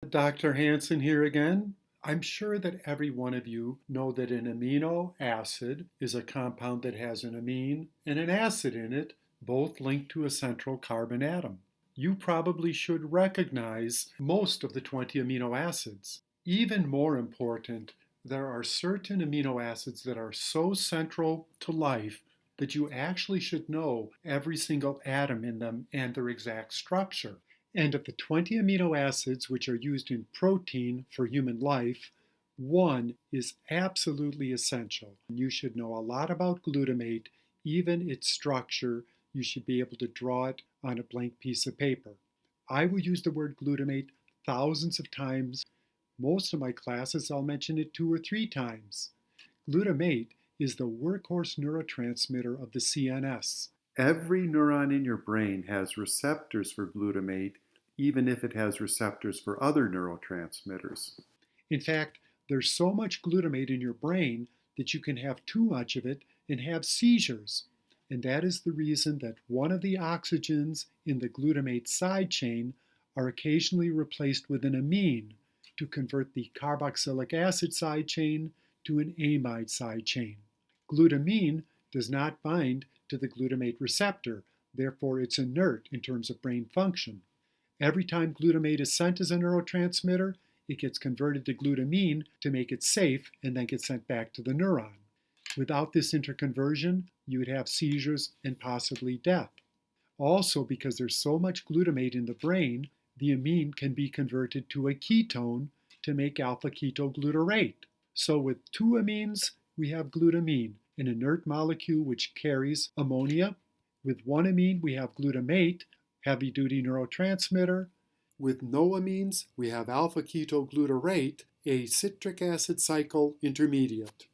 Dr. Hansen here again. I'm sure that every one of you know that an amino acid is a compound that has an amine and an acid in it, both linked to a central carbon atom. You probably should recognize most of the 20 amino acids. Even more important, there are certain amino acids that are so central to life that you actually should know every single atom in them and their exact structure. And of the 20 amino acids which are used in protein for human life, one is absolutely essential. You should know a lot about glutamate, even its structure. You should be able to draw it on a blank piece of paper. I will use the word glutamate thousands of times. Most of my classes I'll mention it 2 or 3 times. Glutamate is the workhorse neurotransmitter of the CNS. Every neuron in your brain has receptors for glutamate, even if it has receptors for other neurotransmitters. In fact, there's so much glutamate in your brain that you can have too much of it and have seizures. And that is the reason that one of the oxygens in the glutamate side chain are occasionally replaced with an amine to convert the carboxylic acid side chain to an amide side chain. Glutamine does not bind to the glutamate receptor, therefore it's inert in terms of brain function. Every time glutamate is sent as a neurotransmitter, it gets converted to glutamine to make it safe and then gets sent back to the neuron. Without this interconversion, you would have seizures and possibly death. Also, because there's so much glutamate in the brain, the amine can be converted to a ketone to make alpha-ketoglutarate. So with two amines, we have glutamine, an inert molecule which carries ammonia. With one amine, we have glutamate, heavy-duty neurotransmitter. With no amines, we have alpha-ketoglutarate, a citric acid cycle intermediate.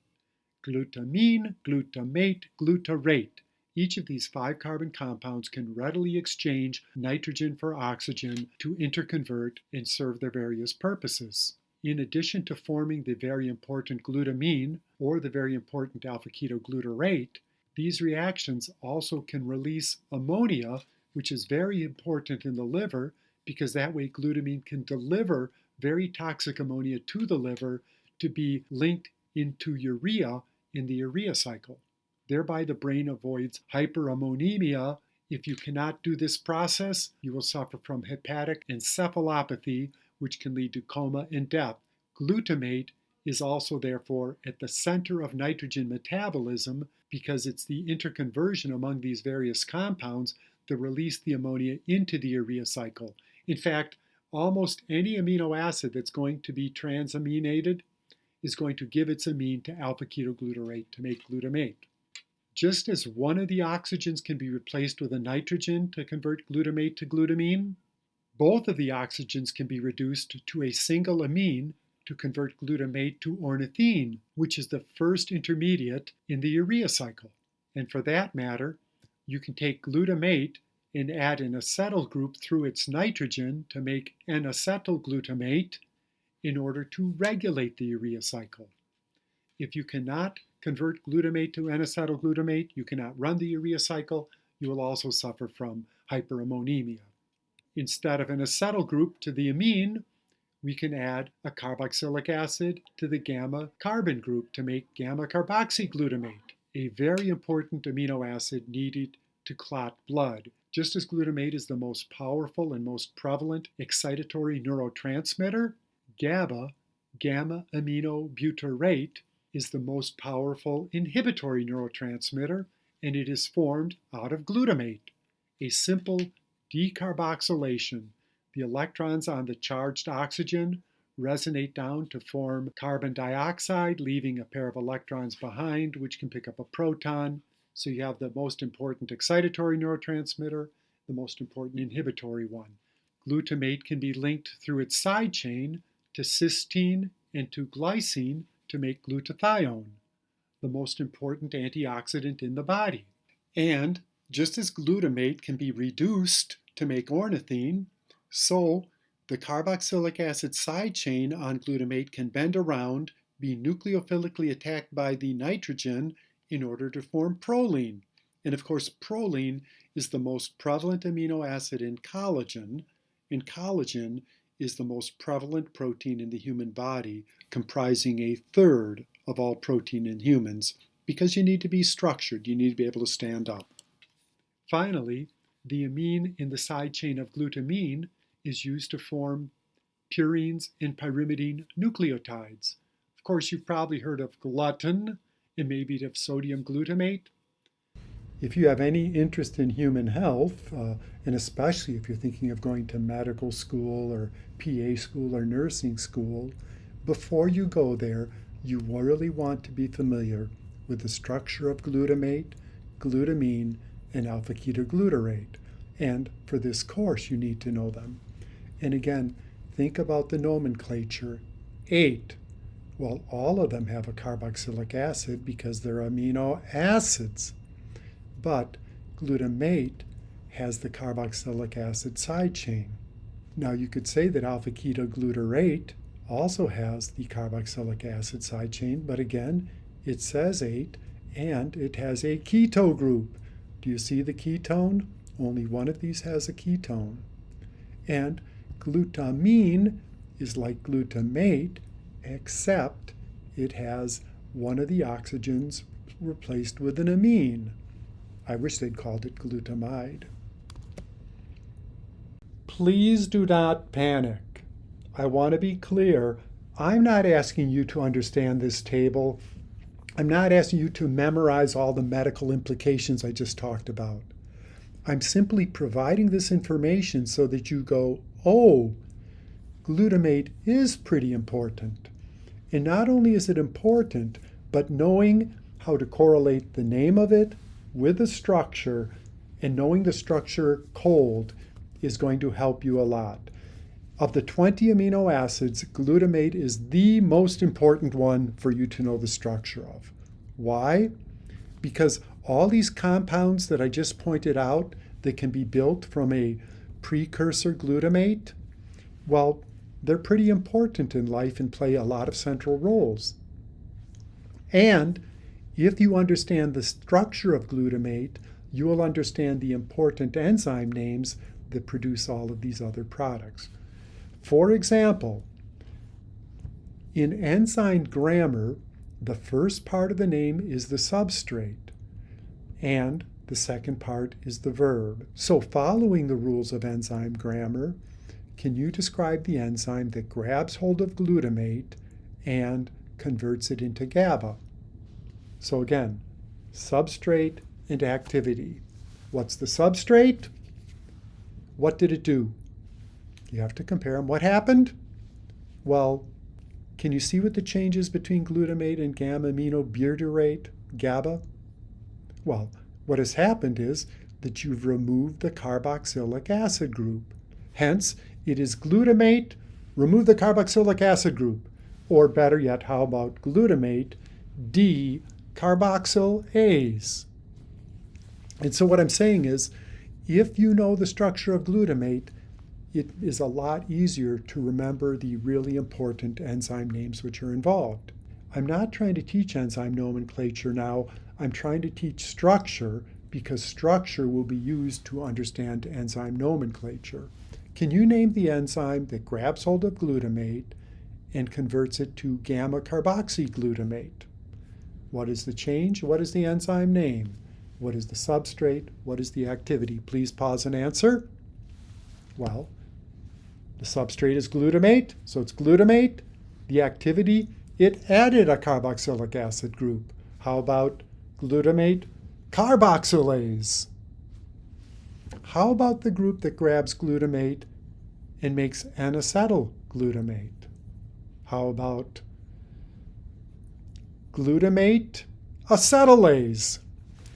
Glutamine, glutamate, glutarate. Each of these 5-carbon compounds can readily exchange nitrogen for oxygen to interconvert and serve their various purposes. In addition to forming the very important glutamine or the very important alpha-ketoglutarate, these reactions also can release ammonia, which is very important in the liver because that way glutamine can deliver very toxic ammonia to the liver to be linked into urea in the urea cycle. Thereby the brain avoids hyperammonemia. If you cannot do this process, you will suffer from hepatic encephalopathy, which can lead to coma and death. Glutamate is also therefore at the center of nitrogen metabolism because it's the interconversion among these various compounds that release the ammonia into the urea cycle. In fact, almost any amino acid that's going to be transaminated is going to give its amine to alpha-ketoglutarate to make glutamate. Just as one of the oxygens can be replaced with a nitrogen to convert glutamate to glutamine, both of the oxygens can be reduced to a single amine to convert glutamate to ornithine, which is the first intermediate in the urea cycle. And for that matter, you can take glutamate and add an acetyl group through its nitrogen to make N-acetylglutamate in order to regulate the urea cycle. If you cannot convert glutamate to N-acetylglutamate, you cannot run the urea cycle, you will also suffer from hyperammonemia. Instead of an acetyl group to the amine, we can add a carboxylic acid to the gamma carbon group to make gamma carboxyglutamate, a very important amino acid needed to clot blood. Just as glutamate is the most powerful and most prevalent excitatory neurotransmitter, GABA, gamma aminobutyrate, is the most powerful inhibitory neurotransmitter, and it is formed out of glutamate, a simple decarboxylation. The electrons on the charged oxygen resonate down to form carbon dioxide, leaving a pair of electrons behind, which can pick up a proton. So you have the most important excitatory neurotransmitter, the most important inhibitory one. Glutamate can be linked through its side chain to cysteine and to glycine to make glutathione, the most important antioxidant in the body. And just as glutamate can be reduced to make ornithine, so the carboxylic acid side chain on glutamate can bend around, be nucleophilically attacked by the nitrogen in order to form proline. And of course, proline is the most prevalent amino acid in collagen, and collagen is the most prevalent protein in the human body, comprising a third of all protein in humans, because you need to be structured, you need to be able to stand up. Finally, the amine in the side chain of glutamine is used to form purines and pyrimidine nucleotides. Of course, you've probably heard of gluten and maybe of sodium glutamate. If you have any interest in human health, and especially if you're thinking of going to medical school or PA school or nursing school, before you go there, you really want to be familiar with the structure of glutamate, glutamine, and alpha-ketoglutarate. And for this course, you need to know them. And again, think about the nomenclature. 8. Well, all of them have a carboxylic acid because they're amino acids. But glutamate has the carboxylic acid side chain. Now you could say that alpha-ketoglutarate also has the carboxylic acid side chain, but again, it says 8 and it has a keto group. Do you see the ketone? Only one of these has a ketone. And glutamine is like glutamate, except it has one of the oxygens replaced with an amine. I wish they'd called it glutamide. Please do not panic. I want to be clear. I'm not asking you to understand this table. I'm not asking you to memorize all the medical implications I just talked about. I'm simply providing this information so that you go, oh, glutamate is pretty important. And not only is it important, but knowing how to correlate the name of it with the structure and knowing the structure cold is going to help you a lot. Of the 20 amino acids, glutamate is the most important one for you to know the structure of. Why? Because all these compounds that I just pointed out that can be built from a precursor glutamate, well, they're pretty important in life and play a lot of central roles. And if you understand the structure of glutamate, you will understand the important enzyme names that produce all of these other products. For example, in enzyme grammar, the first part of the name is the substrate, and the second part is the verb. So following the rules of enzyme grammar, can you describe the enzyme that grabs hold of glutamate and converts it into GABA? So again, substrate and activity. What's the substrate? What did it do? You have to compare them. What happened? Well, can you see what the changes between glutamate and gamma-aminobutyrate, GABA? Well, what has happened is that you've removed the carboxylic acid group. Hence, it is glutamate, remove the carboxylic acid group. Or better yet, how about glutamate, D-carboxylase? And so what I'm saying is, if you know the structure of glutamate, it is a lot easier to remember the really important enzyme names which are involved. I'm not trying to teach enzyme nomenclature now. I'm trying to teach structure because structure will be used to understand enzyme nomenclature. Can you name the enzyme that grabs hold of glutamate and converts it to gamma-carboxyglutamate? What is the change? What is the enzyme name? What is the substrate? What is the activity? Please pause and answer. Well, the substrate is glutamate, so it's glutamate. The activity, it added a carboxylic acid group. How about glutamate carboxylase? How about the group that grabs glutamate and makes N-acetylglutamate? How about glutamate acetylase?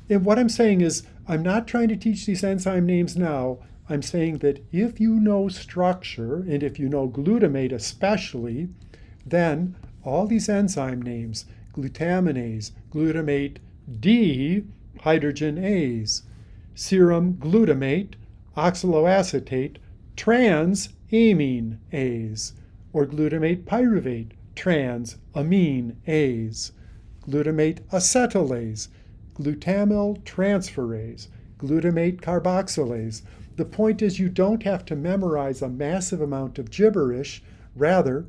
And what I'm saying is, I'm not trying to teach these enzyme names now. I'm saying that if you know structure, and if you know glutamate especially, then all these enzyme names, glutaminase, glutamate D, hydrogenase, serum glutamate, oxaloacetate, transaminase, or glutamate pyruvate, transaminase, glutamate acetylase, glutamyl transferase, glutamate carboxylase. The point is you don't have to memorize a massive amount of gibberish. Rather,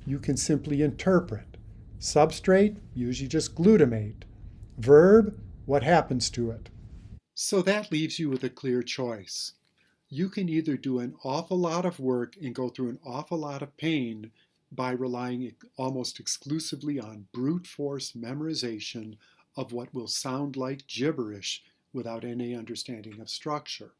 you can simply interpret. Substrate, usually just glutamate. Verb, what happens to it? So that leaves you with a clear choice. You can either do an awful lot of work and go through an awful lot of pain by relying almost exclusively on brute force memorization of what will sound like gibberish without any understanding of structure.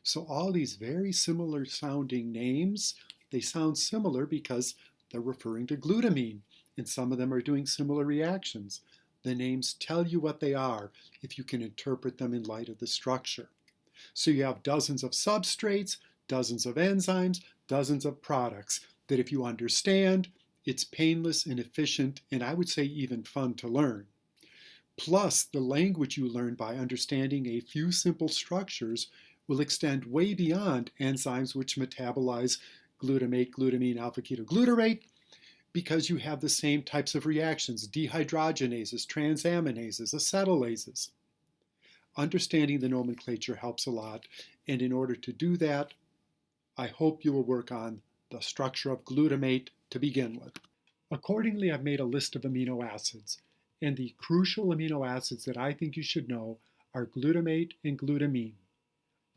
So all these very similar sounding names, they sound similar because they're referring to glutamine, and some of them are doing similar reactions. The names tell you what they are if you can interpret them in light of the structure. So you have dozens of substrates, dozens of enzymes, dozens of products that if you understand, it's painless and efficient, and I would say even fun to learn. Plus, the language you learn by understanding a few simple structures will extend way beyond enzymes which metabolize glutamate, glutamine, alpha-ketoglutarate, because you have the same types of reactions, dehydrogenases, transaminases, acetylases. Understanding the nomenclature helps a lot, and in order to do that, I hope you will work on the structure of glutamate to begin with. Accordingly, I've made a list of amino acids, and the crucial amino acids that I think you should know are glutamate and glutamine.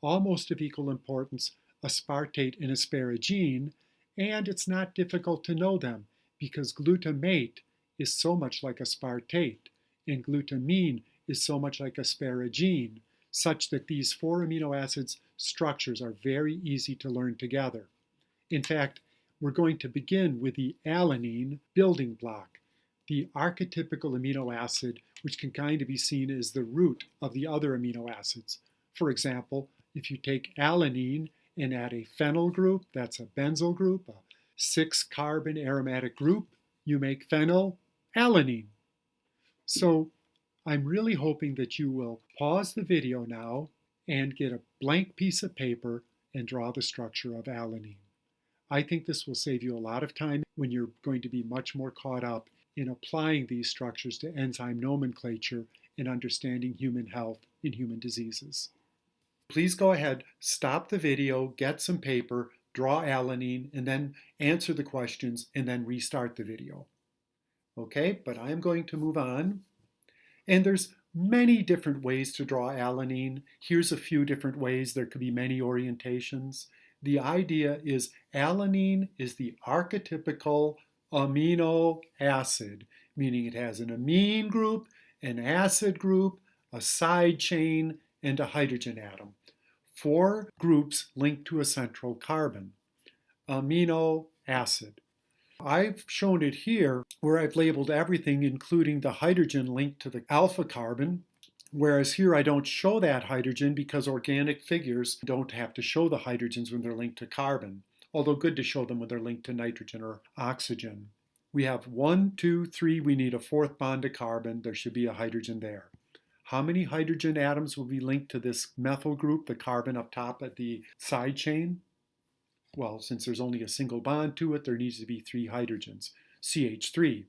Almost of equal importance, aspartate and asparagine, and it's not difficult to know them because glutamate is so much like aspartate, and glutamine is so much like asparagine, such that these four amino acids structures are very easy to learn together. In fact, we're going to begin with the alanine building block, the archetypical amino acid, which can kind of be seen as the root of the other amino acids. For example, if you take alanine and add a phenyl group, that's a benzyl group, a 6-carbon aromatic group, you make phenylalanine. So I'm really hoping that you will pause the video now and get a blank piece of paper and draw the structure of alanine. I think this will save you a lot of time when you're going to be much more caught up in applying these structures to enzyme nomenclature and understanding human health and human diseases. Please go ahead, stop the video, get some paper, draw alanine, and then answer the questions, and then restart the video. Okay, but I'm going to move on. And there's many different ways to draw alanine. Here's a few different ways. There could be many orientations. The idea is alanine is the archetypical amino acid, meaning it has an amine group, an acid group, a side chain, and a hydrogen atom. 4 groups linked to a central carbon. Amino acid. I've shown it here where I've labeled everything, including the hydrogen linked to the alpha carbon, whereas here I don't show that hydrogen because organic figures don't have to show the hydrogens when they're linked to carbon, although good to show them when they're linked to nitrogen or oxygen. We have 1, 2, 3, we need a 4th bond to carbon, there should be a hydrogen there. How many hydrogen atoms will be linked to this methyl group, the carbon up top at the side chain? Well, since there's only a single bond to it, there needs to be 3 hydrogens, CH3.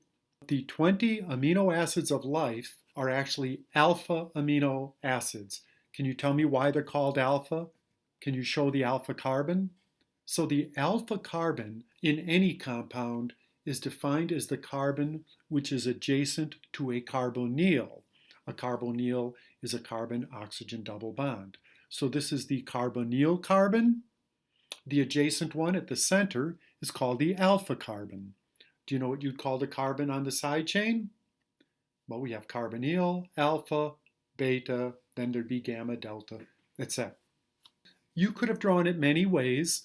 The 20 amino acids of life are actually alpha amino acids. Can you tell me why they're called alpha? Can you show the alpha carbon? So the alpha carbon in any compound is defined as the carbon which is adjacent to a carbonyl. A carbonyl is a carbon-oxygen double bond. So this is the carbonyl carbon. The adjacent one at the center is called the alpha carbon. Do you know what you'd call the carbon on the side chain? Well, we have carbonyl, alpha, beta, then there'd be gamma, delta, etc. You could have drawn it many ways.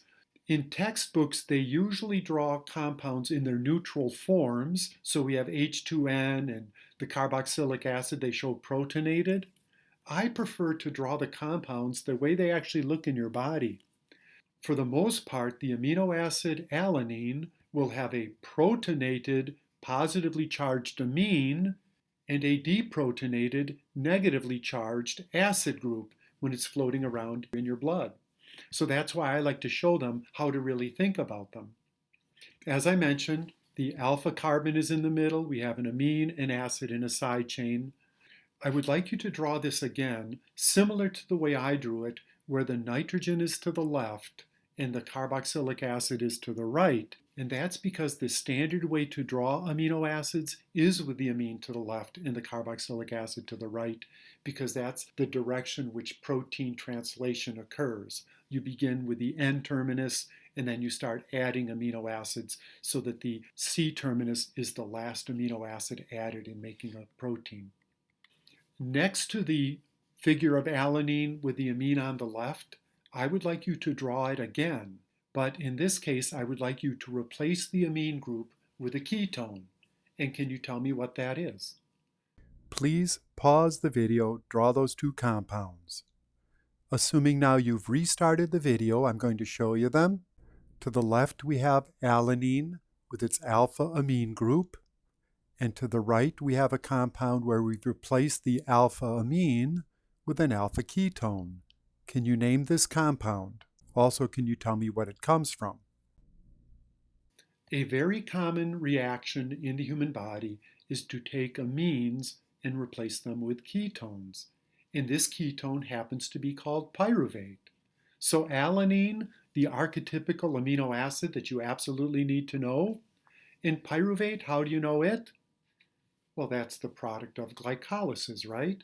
In textbooks, they usually draw compounds in their neutral forms. So we have H2N and the carboxylic acid, they show protonated. I prefer to draw the compounds the way they actually look in your body. For the most part, the amino acid alanine will have a protonated, positively charged amine and a deprotonated, negatively charged acid group when it's floating around in your blood. So that's why I like to show them how to really think about them. As I mentioned, the alpha carbon is in the middle. We have an amine, an acid, and a side chain. I would like you to draw this again, similar to the way I drew it, where the nitrogen is to the left and the carboxylic acid is to the right. And that's because the standard way to draw amino acids is with the amine to the left and the carboxylic acid to the right, because that's the direction which protein translation occurs. You begin with the N terminus and then you start adding amino acids so that the C terminus is the last amino acid added in making a protein. Next to the figure of alanine with the amine on the left, I would like you to draw it again. But in this case, I would like you to replace the amine group with a ketone. And can you tell me what that is? Please pause the video, draw those two compounds. Assuming now you've restarted the video, I'm going to show you them. To the left, we have alanine with its alpha amine group. And to the right, we have a compound where we've replaced the alpha amine with an alpha ketone. Can you name this compound? Also, can you tell me what it comes from? A very common reaction in the human body is to take amines and replace them with ketones. And this ketone happens to be called pyruvate. So alanine, the archetypical amino acid that you absolutely need to know. And pyruvate, how do you know it? Well, that's the product of glycolysis, right?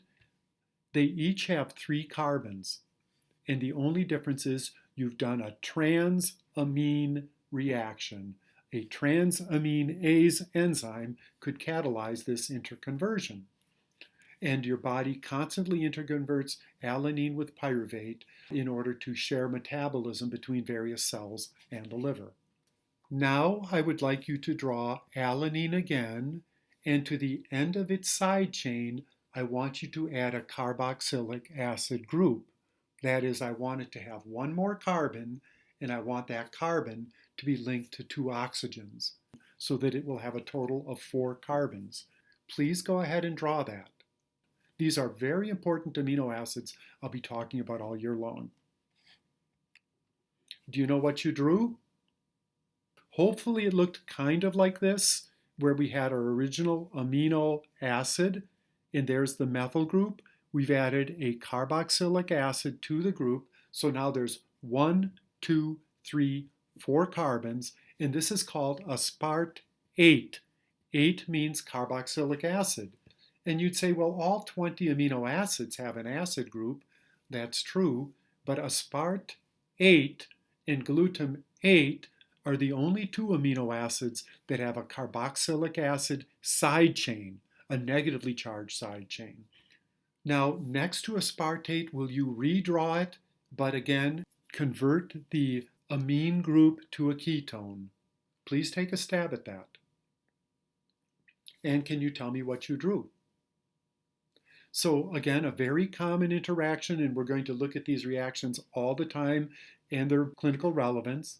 They each have 3 carbons. And the only difference is you've done a transamine reaction. A transaminase enzyme could catalyze this interconversion. And your body constantly interconverts alanine with pyruvate in order to share metabolism between various cells and the liver. Now I would like you to draw alanine again, and to the end of its side chain, I want you to add a carboxylic acid group. That is, I want it to have 1 more carbon, and I want that carbon to be linked to 2 oxygens, so that it will have a total of 4 carbons. Please go ahead and draw that. These are very important amino acids I'll be talking about all year long. Do you know what you drew? Hopefully it looked kind of like this, where we had our original amino acid, and there's the methyl group. We've added a carboxylic acid to the group, so now there's 1, 2, 3, 4 carbons, and this is called aspartate. 8 means carboxylic acid. And you'd say, well, all 20 amino acids have an acid group. That's true, but aspartate and glutamate are the only 2 amino acids that have a carboxylic acid side chain, a negatively charged side chain. Now, next to aspartate, will you redraw it, but again, convert the amine group to a ketone? Please take a stab at that. And can you tell me what you drew? So again, a very common interaction, and we're going to look at these reactions all the time and their clinical relevance.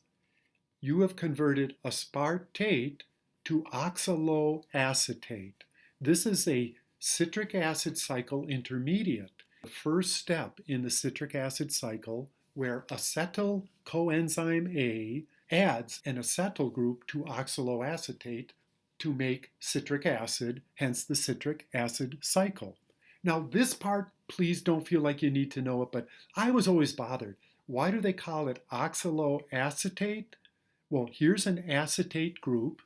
You have converted aspartate to oxaloacetate. This is a citric acid cycle intermediate, the first step in the citric acid cycle where acetyl coenzyme A adds an acetyl group to oxaloacetate to make citric acid, hence the citric acid cycle. Now this part, please don't feel like you need to know it, but I was always bothered. Why do they call it oxaloacetate? Well, here's an acetate group,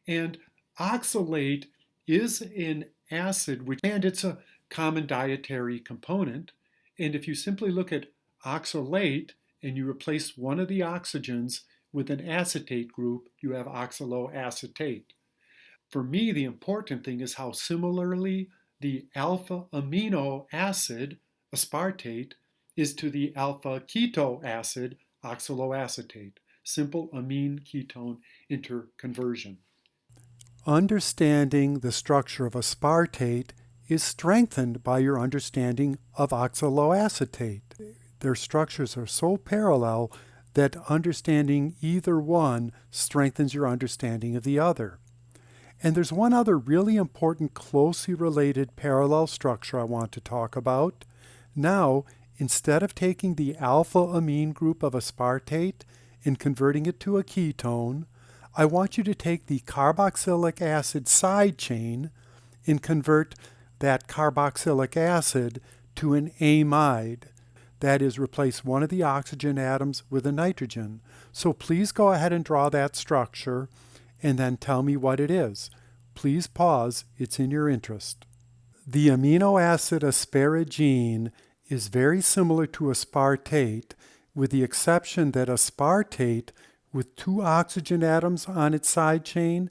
and oxalate is an acid, and it's a common dietary component. And if you simply look at oxalate and you replace one of the oxygens with an acetate group, you have oxaloacetate. For me, the important thing is how similarly the alpha amino acid, aspartate, is to the alpha keto acid, oxaloacetate. Simple amine ketone interconversion. Understanding the structure of aspartate is strengthened by your understanding of oxaloacetate. Their structures are so parallel that understanding either one strengthens your understanding of the other. And there's one other really important closely related parallel structure I want to talk about. Now, instead of taking the alpha amine group of aspartate and converting it to a ketone, I want you to take the carboxylic acid side chain and convert that carboxylic acid to an amide. That is, replace one of the oxygen atoms with a nitrogen. So please go ahead and draw that structure and then tell me what it is. Please pause, it's in your interest. The amino acid asparagine is very similar to aspartate, with the exception that aspartate with two oxygen atoms on its side chain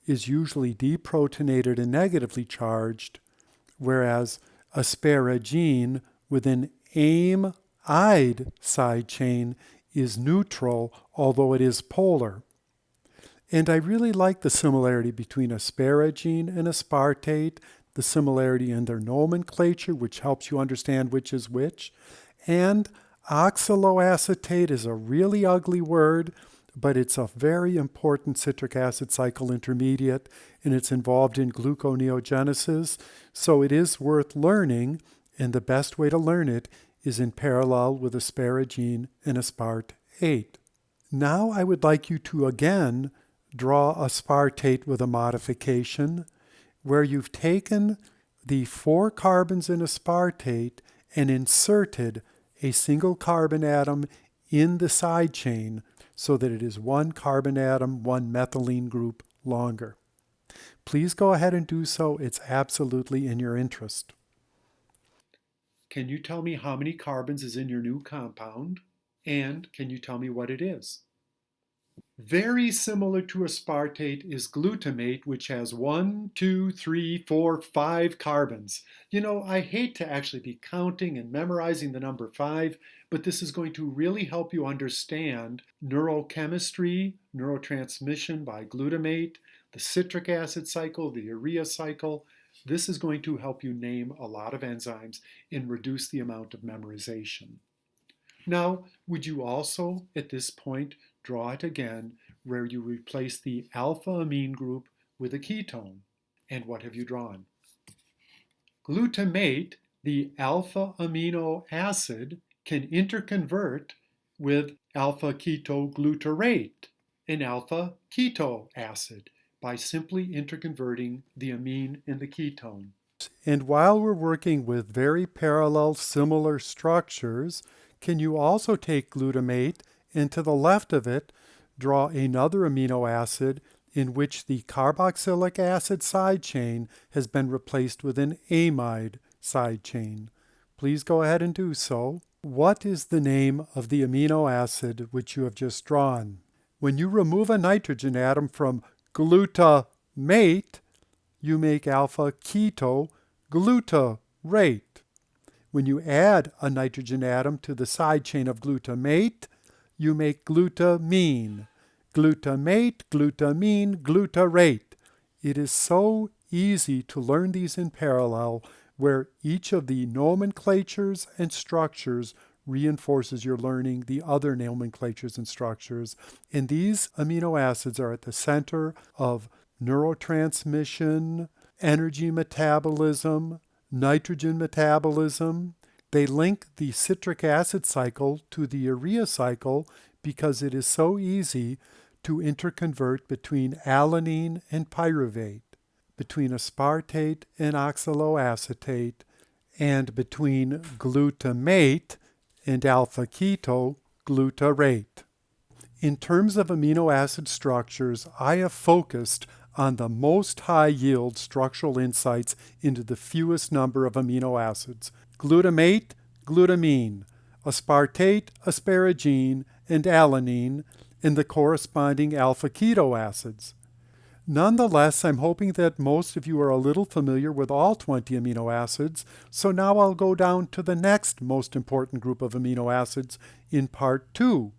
is usually deprotonated and negatively charged, whereas asparagine with an amide side chain is neutral, although it is polar. And I really like the similarity between asparagine and aspartate, the similarity in their nomenclature, which helps you understand which is which. And oxaloacetate is a really ugly word, but it's a very important citric acid cycle intermediate, and it's involved in gluconeogenesis. So it is worth learning, and the best way to learn it is in parallel with asparagine and aspartate. Now I would like you to again draw aspartate with a modification, where you've taken the 4 carbons in aspartate and inserted a single carbon atom in the side chain so that it is 1 carbon atom, 1 methylene group longer. Please go ahead and do so. It's absolutely in your interest. Can you tell me how many carbons is in your new compound? And can you tell me what it is? Very similar to aspartate is glutamate, which has 1, 2, 3, 4, 5 carbons. You know, I hate to actually be counting and memorizing the number 5, but this is going to really help you understand neurochemistry, neurotransmission by glutamate, the citric acid cycle, the urea cycle. This is going to help you name a lot of enzymes and reduce the amount of memorization. Now, would you also, at this point, draw it again where you replace the alpha amine group with a ketone? And what have you drawn? Glutamate, the alpha amino acid, can interconvert with alpha ketoglutarate, an alpha keto acid, by simply interconverting the amine and the ketone. And while we're working with very parallel, similar structures, can you also take glutamate and to the left of it draw another amino acid in which the carboxylic acid side chain has been replaced with an amide side chain? Please go ahead and do so. What is the name of the amino acid which you have just drawn? When you remove a nitrogen atom from glutamate, you make alpha keto glutarate. When you add a nitrogen atom to the side chain of glutamate, you make glutamine. Glutamate, glutamine, glutarate. It is so easy to learn these in parallel, where each of the nomenclatures and structures reinforces your learning the other nomenclatures and structures. And these amino acids are at the center of neurotransmission, energy metabolism, nitrogen metabolism. They link the citric acid cycle to the urea cycle because it is so easy to interconvert between alanine and pyruvate, between aspartate and oxaloacetate, and between glutamate and alpha keto glutarate. In terms of amino acid structures, I have focused on the most high yield structural insights into the fewest number of amino acids: glutamate, glutamine, aspartate, asparagine, and alanine, and the corresponding alpha keto acids. Nonetheless, I'm hoping that most of you are a little familiar with all 20 amino acids, so now I'll go down to the next most important group of amino acids in part 2.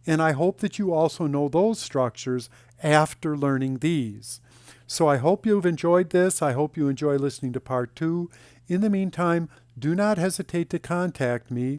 And I hope that you also know those structures after learning these. So I hope you've enjoyed this. I hope you enjoy listening to part 2. In the meantime, do not hesitate to contact me